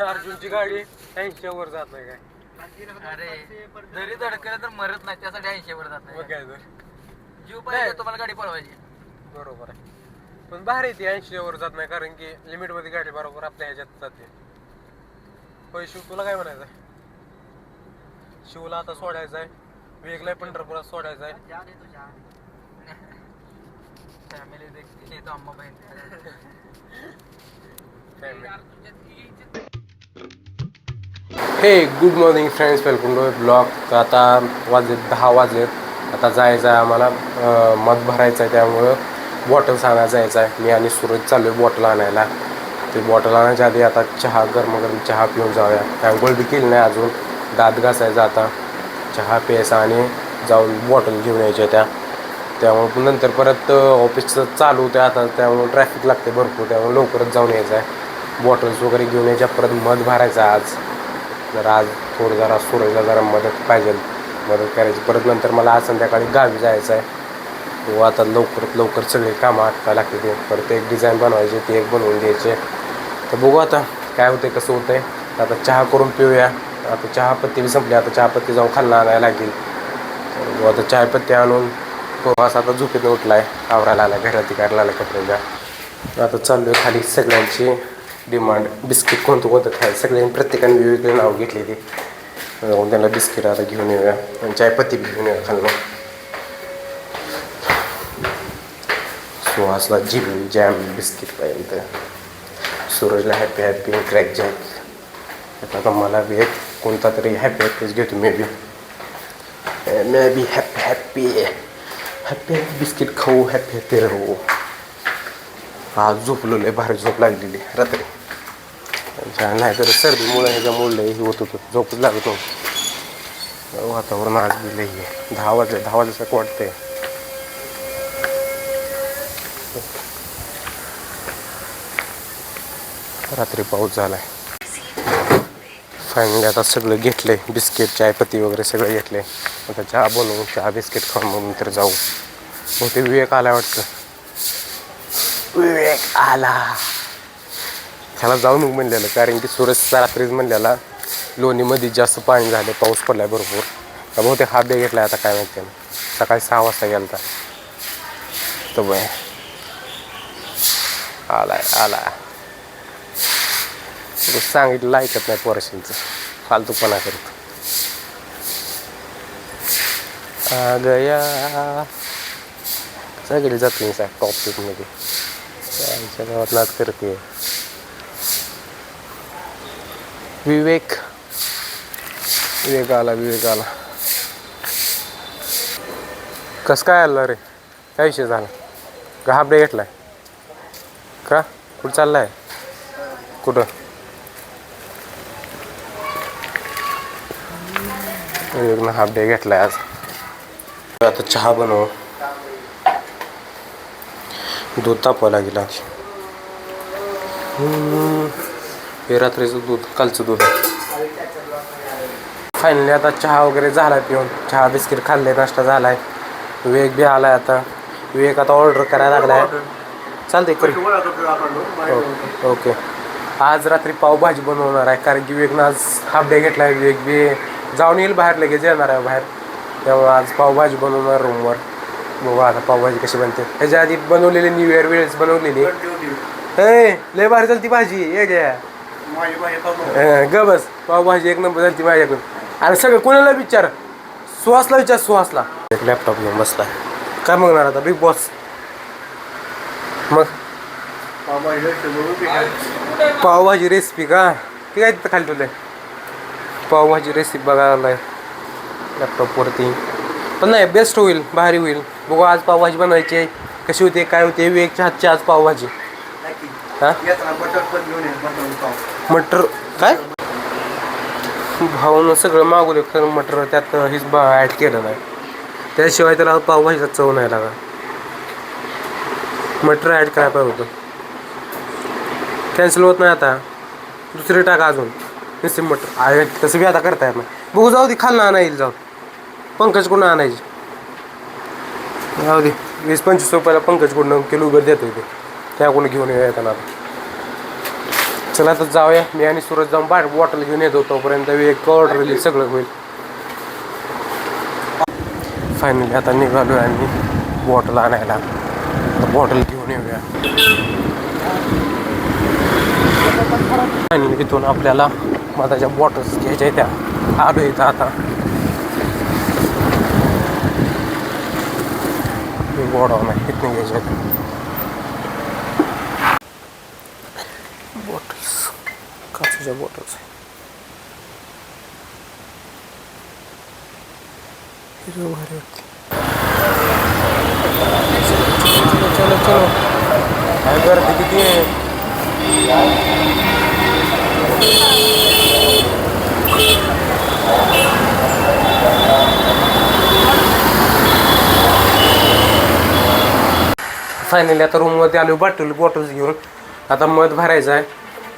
अर्जुनची गाडी 80 वर जात नाही काय? अरे जरी धडकलं तर मरत नाही, त्यासाठी 80 वर जात मग नाही. काय तर जीव पाहिजे तुम्हाला गाडी पळवायची. बरोबर आहे. पण भारी ती 80 वर जात नाही, कारण की लिमिट मध्ये गाडी बरोबर आपल्या ह्याच्यात जाते. होय शिव, तुला काय म्हणायचं? शिवला आता सोडायचं आहे, वेगळा पंढरपुरात सोडायचं आहे. फॅमिली देखील येतो, अम्मा बहीण. हे good morning friends, welcome to blog. तर आता वाजले 10 वाजलेत. आता जायचं आहे आम्हाला, मध भरायचं आहे, त्यामुळं बॉटल आणायला जायचं आहे. मी आणि सूरज चाललो आहे बॉटल आणायला. ते बॉटल आणायच्या आधी आता चहा, गरम चहा पिऊन जाऊया. अंघोळ बी केली नाही अजून, दात घासायचं आता, चहा प्यायचा आणि जाऊन बॉटल घेऊन यायच्या त्यामुळं नंतर परत ऑफिसचं चालू होतं आता, त्यामुळं ट्रॅफिक लागते भरपूर, त्यामुळे लवकरच जाऊन यायचं आहे. बॉटल्स वगैरे घेऊन यायच्या. परत मध भरायचं आज. आज थोडं जरा सूरजला जरा मदत करायची. परत नंतर मला आज संध्याकाळी गावी जायचं आहे. तो आता लवकर सगळे कामं आटकायला लागते. ते परत एक डिझाईन बनवायचे, ते एक बनवून द्यायचे. तर बघू आता काय होतं, कसं होतं आहे. आता चहा करून पिऊया. आता चहापत्ती संपली, आता चहापत्ती जाऊन खाल्ला आणायला लागेल. तर आता चहापत्ती आणून तो असं आता झोपेत उठला आहे, आवरायला आला, घरात काढला आला कपड्यांच्या. आता चाललो आहे खाली. सगळ्यांची डिमांड बिस्किट कोणतं खायचं, सगळ्यांनी प्रत्येकाने वेगवेगळे नाव घेतले. ते त्यांना बिस्किट आता घेऊन येऊया आणि चायपत्ती घेऊन येऊया खाल्लं. सुहासला जिबी जॅम बिस्किट पाहिजे, तर सूरजला हॅपी क्रॅक जॅक. आता मला बी एक कोणता तरी हॅपीच घेतो. मे बी हॅपी बिस्किट खाऊ, हॅपी राहू. आज झोपलो लय भारी झोप लागलेली रात्री. नाही तर सर्दीमुळे ह्याच्यामुळे हे होत होतं, झोपच लागत नव्हतं. वातावरण आज बी लई आहे. 10 वाजल्यासारखं वाटतंय. रात्री पाऊस झाला आहे. फायनली आता सगळं घेतलंय, बिस्किट चायपत्ती वगैरे सगळं घेतले. आता चहा बनवून चहा बिस्किट खाऊन मग नंतर जाऊ. मग ते विवेक आला वाटतं. विवेक आला. ह्याला जाऊ नको म्हणलेलं, कारण की सूरजचा रात्रीच म्हणलेला लोणीमध्ये जास्त पाणी झालं, पाऊस पडलाय भरपूर. तर बहुतेक हाफ डे घेतला आता, काय माहिती. सकाळी 6 वाजता गेला होता. तर बाय आला. सांगितलं ऐकत नाही, पोराशींचं फालतूपणा करतो. आ गया सगळी जात नाही टॉपिकमध्ये, आमच्या गावात नाच करते. विवेक आला. कसं काय आला रे? काय विषय झाला का? हाफ डे घेतलाय का? कुठं चाललाय? कुठं? विवेकनं हाफ डे घेतलाय आज. आता चहा बनव, दूध तापवायला गेला. हे रात्रीचं दूध, कालचं दूध आहे. फायनली आता चहा वगैरे झाला पिऊन, चहा बिस्किट खाल्ले, नाश्ता झालाय. विवेक बी आलाय. आता विवेक आता ऑर्डर करायला लागलाय. चालते करू. ओके. आज रात्री पावभाजी बनवणार आहे, कारण की विवेकनं आज हाफ डे घेतलाय. विवेक बी जाऊन येईल बाहेर, लगेच येणार आहे बाहेर. त्यामुळे आज पावभाजी बनवणार रूमवर. बघू आता पावभाजी कशी बनते. ह्याच्या आधी बनवलेली न्यू इयर वेळेस बनवलेली. लय भारी झाली ती भाजी. ये घ्या ग बस. पावभाजी एक नंबर झाली ती माझ्याकडून. आणि सगळं कोणाला विचार, सुहासला विचार. सुहासला एक लॅपटॉप घेऊन बसला. काय बघणार आता? Big boss. मग पावभाजी रेसिपी का? ठीक आहे, तिथं खाली तुला पावभाजी रेसिपी बघायला लॅपटॉपवरती. पण नाही, बेस्ट होईल, भारी होईल. बघू आज पावभाजी बनवायची आहे, कशी होते काय होते. विवेकच्या हातची आज पावभाजी. हां मटर काय भाऊनं सगळं मागवलं, खरं मटर त्यात हेच ॲड केलं नाही. त्याशिवाय त्याला पावभाजीचा चव नाही लागा. मटर ॲड करायला पाहिजे होतं. कॅन्सल होत नाही आता, दुसरे टाका अजून. नुसते मटर आहे तसं बी आता करता येत नाही. बघू, जाऊ दे. खाल्ला आणायला जाऊ. पंकज कुठं आणायची? जाऊ दे. 20-25 रुपयाला पंकज कुठं किलो उभं देतो ते, त्या कोणी घेऊन येताना. चला तर जाऊया. मी आणि सूरज जाऊन बॉटल घेऊन येतो. तोपर्यंत एक ऑर्डर रिलीज सगळं होईल. फायनली आता निघालो आणि बॉटल आणायला. बॉटल घेऊन येऊया. फायनली इथून आपल्याला मधाच्या बॉटल्स घ्यायच्या त्या आलो इथं आता. गोडाऊन आहे तिथून घ्यायच्या बॉटल्स, काचेच्या बॉटल्स. हिरव भारी वाटते. चलो चलो चलो. काय गर्दी किती आहे. फायनली आता रूममध्ये आलो बॉटल्स घेऊन. आता मध भरायचं आहे.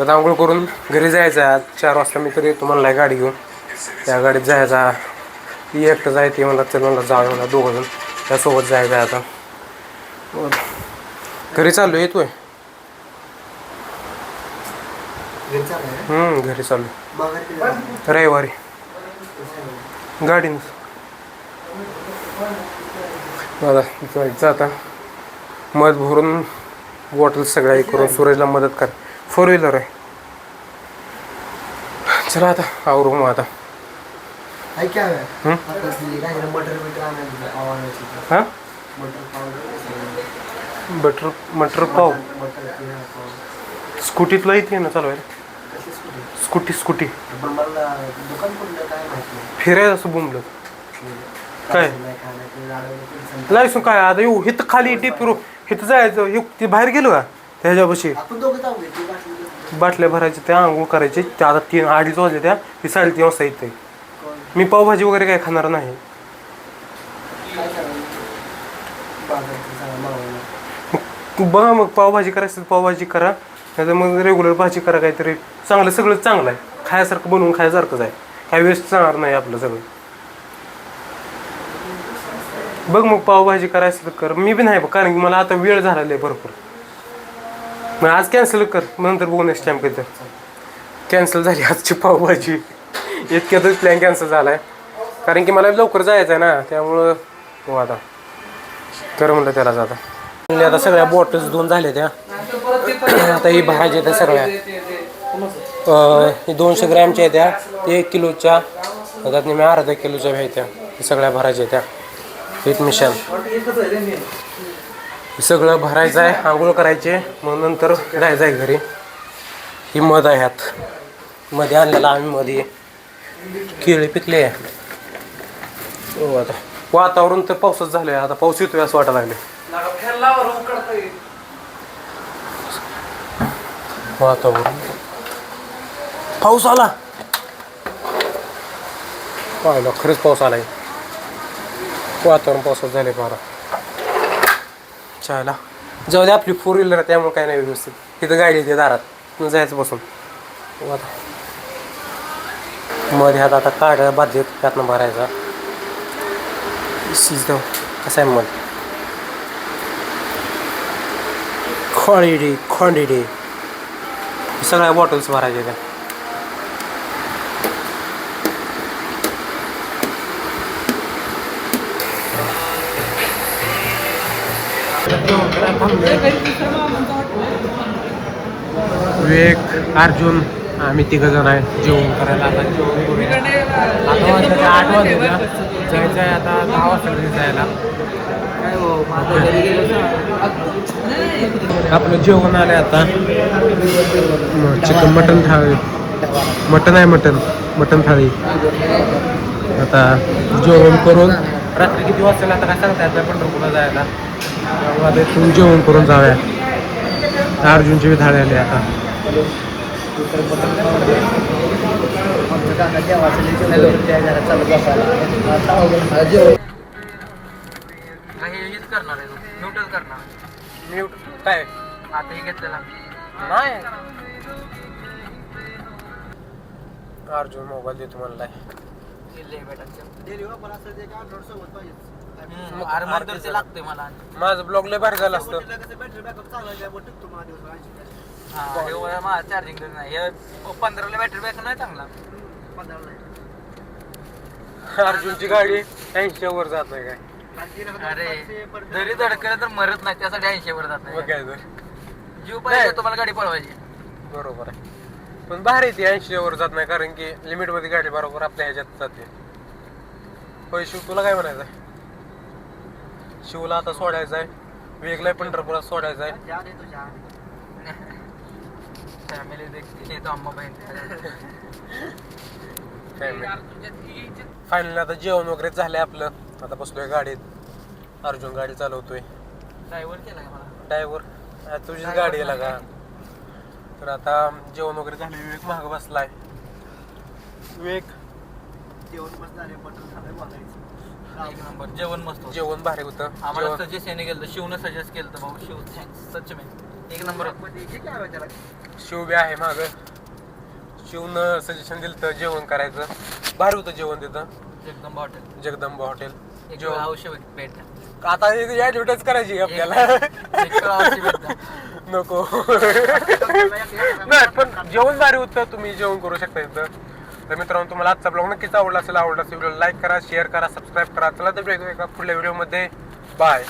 आता आंघोळ करून घरी जायचं आहे. 4 वाजता मी तरी तुम्हाला गाडी घेऊन त्या गाडीत जायचा. एकटं जायचं मला, चल मला जाऊ मला दोघंजण त्यासोबत जायचं आहे. आता घरी चाललो. येतोय घरी चाललो रविवारी गाडीनं. मला जायचं आता. मध भरून बॉटल सगळ्या करून सूरजला मदत कर. 4 व्हीलर आहे. चला आता आवरू मग आता. मटर पाव स्कूटीतला येते ना चालवायला. स्कूटी फिरायला असं बोंबलं काय लायसन काय. आता येऊ इथं खाली फिरू इथं जायचं. ते बाहेर गेलो का त्याच्यापाशी बाटल्या भरायच्या त्या आंघोळ करायचे. त्या आता 3-2:30 वाजले त्या. ती 3:30 वाजता येते. मी पावभाजी वगैरे काय खाणार नाही. बघा मग पावभाजी करायचं पावभाजी करा. नाही तर मग रेग्युलर भाजी करा. काहीतरी चांगलं सगळं चांगलं आहे. खायसारखं बनवून खायसारखंच आहे. काही वेस्ट जाणार नाही आपलं सगळं. बघ मग पावभाजी करायचं तर कर. मी बी नाही बघ कारण की मला आता वेळ झालेला आहे भरपूर. मग आज कॅन्सल कर. नंतर बघू नेक्स्ट टाइम कधी. कॅन्सल झाली आजची पावभाजी. इतक्यातच प्लॅन कॅन्सल झाला आहे कारण की मला लवकर जायचं आहे ना. त्यामुळं हो आता कर म्हणलं त्याला जाता. आता सगळ्या बॉटल्स 2 झाल्या त्या. आता ही भरायच्या त्या सगळ्या. 200 ग्रॅमच्या त्या. 1 किलोच्या. त्यात मी अर्धा किलोच्या घ्यायच्या. सगळ्या भरायच्या त्या. एक मिशन सगळं भरायचं आहे. आंघोळ करायचे मग नंतर जायचं आहे घरी. ही मध आहे ह्यात. मध्ये आणलेला आम्ही मध्ये केळी पिकले आहे. हो आता वातावरण तर पावसाच झालं आहे. आता पाऊस येतोय असं वाटायला लागले. वातावरण पाऊस आला. पाहिलं खरंच पाऊस आलाय. वातावरण पावसात झाले फार. चायला जाऊ दे. आपली 4 व्हीलर आहे त्यामुळे काय नाही व्यवस्थित. तिथं गाडी येते दारात जायचं बसून. आता मध्ये हात आता काढायला बाध्य त्यातनं भरायचा. शिजतो कसं आहे मध. क्वांटिटी सगळ्या बॉटल्स भरायच्या त्या. विवेक अर्जुन आम्ही 3 जण आहे जेवण करायला. आता जेवण करूया. आता वाजता 8 वाजले जायचं आहे. आता 10 वाजता जायला. आपलं जेवण आलं आता. चिकन मटन थाळी. मटन थाळी. आता जेवण करून रात्री किती वाजता आता काय सांगता येत नाही पंढरपूरला जायला. आता इथून जेवण करून जाऊया. अर्जुनची बी थाळी आली आता. म्यूट काय आता हे घेतलेला नाही. अर्जुन मोबाईल देतो म्हणलाय. लागतंय मला. माझं ब्लॉग लय भारी झालं असतं. माझा चार्जिंग नाही हे 15ला बॅटरी बॅक नाही चांगला. अर्जुनची गाडी 80 वर जात नाही काय. अरे जरी धडकलं तर मरत नाही त्यासाठी 80 वर जात मग नाही. काय तर जीव पाहिजे तुम्हाला गाडी पळवायची. बरोबर आहे. पण भारी ती 80 वर जात नाही कारण की लिमिट मध्ये गाडी बरोबर आपल्या ह्याच्यात जाते. होय शिव तुला काय म्हणायचं आहे? शिवला आता सोडायचं आहे, वेगला पंढरपुरात सोडायचं आहे. फॅमिली देखील येतो अम्मा बहीण. फायनली आता जेवण वगैरे झालंय आपलं. आता बसलोय गाडीत. अर्जुन गाडी चालवतोय. ड्रायव्हर केलाय मला. ड्रायव्हर तुझीच गाडी आहे का? तर आता जेवण वगैरे झालं. विवेक महाग बसलाय. विवेक एक नंबर जेवण मस्त होतं. जेवण भारी होतं. आम्हाला सजेस्ट याने केलं, शिवनं सजेस्ट केलं भाऊ. शिव थँक्स सच में एक नंबर. शिव बी आहे माग. शिवनं सजेशन दिलं तर जेवण करायचं. भारी होतं जेवण तिथं. जगदंबा हॉटेल. जगदंबा हॉटेल. एक जेवण आवश्यक भेट. आता ऍडव्हर्टाईज करायची का आपल्याला? नको नाही पण जेवण भारी होतं. तुम्ही जेवण करू शकता इथं. तर मित्रांनो तुम्हाला आजचा ब्लॉग नक्कीच आवडला असेल. व्हिडिओ लाईक करा, शेअर करा, सबस्क्राईब करा. चला तर भेटूया एका पुढल्या व्हिडिओमध्ये. बाय.